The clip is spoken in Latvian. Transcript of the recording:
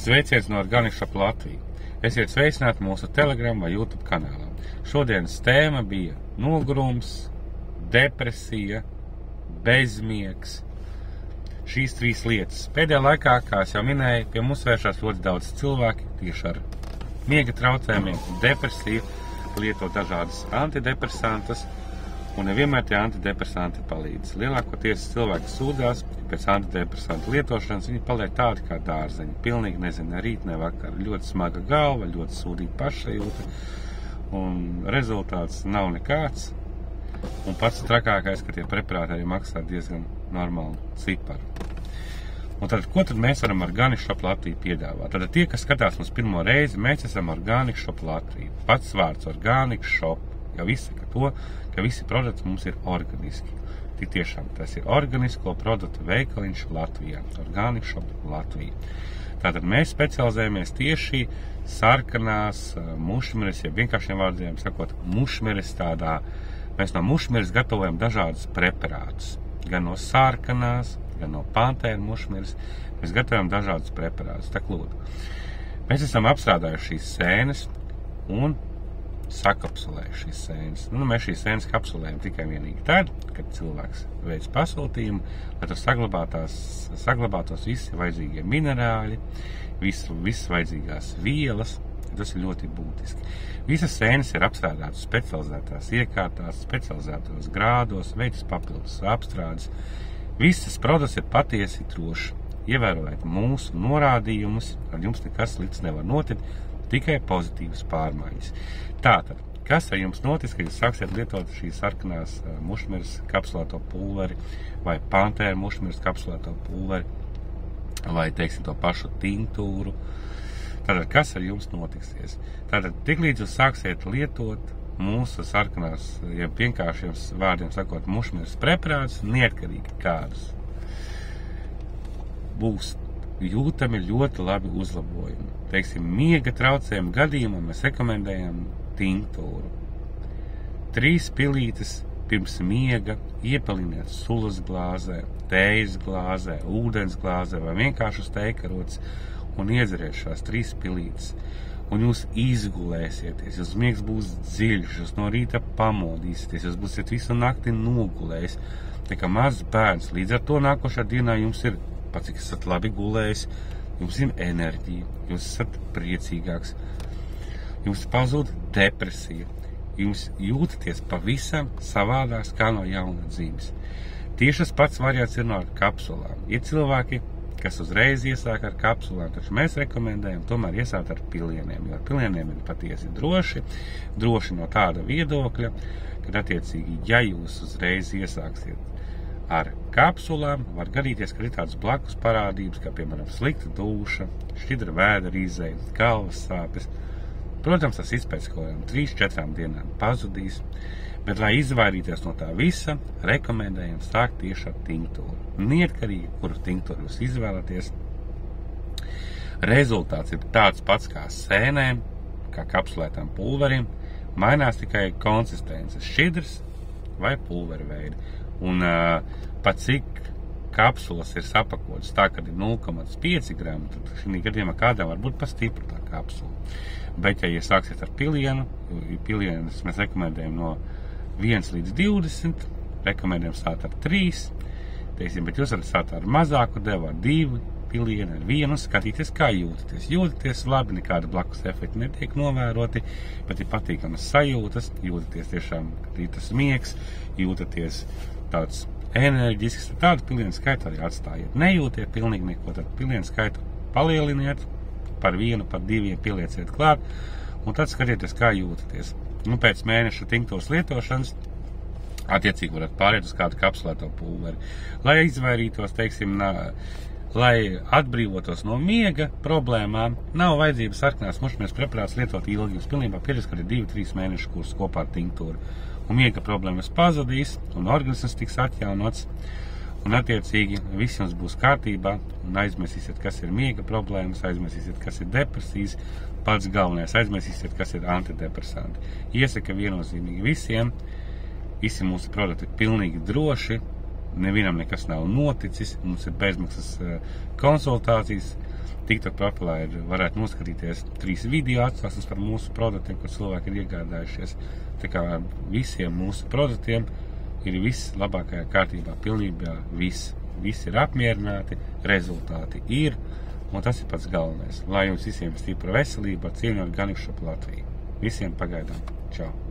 Sveiciens no Organic Shop Latvija. Esiet sveicināti mūsu Telegram vai YouTube kanālā. Šodienas tēma bija nogurums, depresija, bezmiegs. Šīs trīs lietas. Pēdējā laikā, kā es jau minēju, pie mums vēršās ļoti daudz cilvēki tieši ar miega traucējumiem, depresiju, lieto dažādas antidepresantus, un nevienmēr tie antidepresanti palīdz. Lielākoties cilvēki sūdzās pēc antidepresantu lietošanas, viņi paliek tādi kā dārzeņi. Pilnīgi nezinu, ne rīt, ne vakar. Ļoti smaga galva, ļoti sūdīga pašsajūta, un rezultāts nav nekāds. Un pats trakākais, ka tie preparāti arī maksā diezgan normālu ciparu. Un tad, ko tad mēs varam Organic Shop Latvija piedāvāt? Tad tie, kas skatās mums pirmo reizi, mēs esam Organic Shop Latvija. Pats vārds Organic Shop jau izsaka to, ka visi produkti mums ir organiski. Tik tiešām tas ir organisko produktu veikaliņš Latvijā. Organic Shop Latvija. Tātad mēs specializējamies tieši sarkanās mušmeres, ja vienkāršiem vārdiem sakot, mušmeres tādā. Mēs no mušmeres gatavojam dažādus preparātus. Gan no sarkanās, gan no pantēra mušmeres. Mēs gatavojam dažādus preparātus. Tā lūdzu. Mēs esam apstrādājuši šīs sēnes un sakapsulējuši šīs sēnes. Mēs šīs sēnes kapsulējam tikai vienīgi tad, kad cilvēks veic pasūtījumu, lai tur saglabātos visi vajadzīgie minerāļi, visas vajadzīgās vielas. Tas ir ļoti būtiski. Visas sēnes ir apstrādātas specializētās iekārtās, specializētos grādos, veiktas papildus apstrādes. Visas produkts ir patiesi droši. Ievērojot mūsu norādījumus, ar jums nekas slikts nevar notikt, tikai pozitīvas pārmaiņas. Tātad, kas ar jums notiks, kad jūs sāksiet lietot šīs sarkanās mušmeres kapsulēto pulveri vai pantēra mušmeres kapsulēto pulveri vai, teiksim, to pašu tinktūru? Tātad, kas ar jums notiksies? Tātad, tiklīdz jūs sāksiet lietot mūsu sarkanās, ja vienkāršiem vārdiem sakot, mušmeres preparātus, neatkarīgi kādus, būs jūtami ļoti labi uzlabojumi. Teiksim, miega traucējumu gadījumā mēs rekomendējam tinktūru. 3 pilītes pirms miega iepiliniet sulas glāzē, tējas glāzē, ūdens glāzē vai vienkārši uz teikarotes un iedzeriet šās 3 pilītes. Un jūs izgulēsieties, jūs miegs būs dziļš, jūs no rīta pamodīsieties, jūs būsiet visu nakti nogulējis. Tā kā mazs bērns, līdz ar to nākošā dienā jums ir, pats cik esat labi gulējis, jums ir enerģija, jūs esat priecīgāks, jums pazūd depresija, jums jūtaties pavisam savādāks kā no jauna dzīves. Tieši tas pats variants ir no kapsulām. Ir cilvēki, kas uzreiz iesāk ar kapsulām, taču mēs rekomendējam tomēr iesākt ar pilieniem, jo ar pilieniem ir patiesi droši no tāda viedokļa, kad attiecīgi, ja jūs uzreiz iesāksiet ar kapsulām, var gadīties, ka ir tāds blakus parādības, kā piemēram slikta dūša, šķidra vēdera izeja, galvas sāpes. Protams, tas izpēc kaut kādām 3-4 dienām pazudīs, bet, lai izvairīties no tā visa, rekomendējam sākt tieši ar tinktūru. Neatkarīgi, kuru tinktūru jūs izvēlaties, rezultāts ir tāds pats kā sēnēm, kā kapsulētām pulveriem, mainās tikai konsistences, šķidrs vai pulveri veidi. Un pat cik kapsulas ir sapakotas tā, kad ir 0,5 gramu, tad šī gadījumā kādam var būt pa stipru tā kapsula. Bet, ja sāksiet ar pilienu, pilienas mēs rekomendējam no 1 līdz 20, rekomendējam sākt ar 3, teiksim, bet jūs varat sākt ar mazāku devu, ar 2 pilienu, ar 1, skatīties, kā jūtaties. Jūtaties labi, nekāda blakus efekti netiek novēroti, bet ir patīkamas sajūtas, jūtaties tiešām, kad ir tas miegs, jūtaties tāds enerģisks, tādu pilienu skaitu arī atstājiet. Nejūtiet pilnīgi neko, tad pilienu skaitu palieliniet, par 1, par 2 pielieciet klāt, un tad skatieties, kā jūtaties. Pēc mēneša tinktūras lietošanas attiecīgi varat pāriet uz kādu kapsulēto pulveri. Lai izvairītos, teiksim, lai atbrīvotos no miega problēmām, nav vajadzības sarkanās mušmeres preparātus lietot ilgi. Jūs pilnībā pieredzat, ka ir 2-3 mēnešu kurs kopā ar tinktūru. Un miega problēmas pazudīs, un organisms tiks atjaunots, un attiecīgi viss jums būs kārtībā, un aizmirsīsiet, kas ir miega problēmas, aizmirsīsiet, kas ir depresijas, pats galvenais, aizmirsīsiet, kas ir antidepresanti. Iesaka viennozīmīgi visiem, visi mūsu produkti ir pilnīgi droši, nevienam nekas nav noticis, mums ir bezmaksas konsultācijas, TikTok profilā varētu noskatīties 3 video atstāstus par mūsu produktiem, ko cilvēki ir iegādājušies. Tā kā visiem mūsu produktiem ir viss labākajā kārtībā, pilnībā viss. Visi ir apmierināti, rezultāti ir, un tas ir pats galvenais. Lai jums visiem stipra veselība, cieņot Gunning Shop Latviju. Visiem pagaidām. Čau!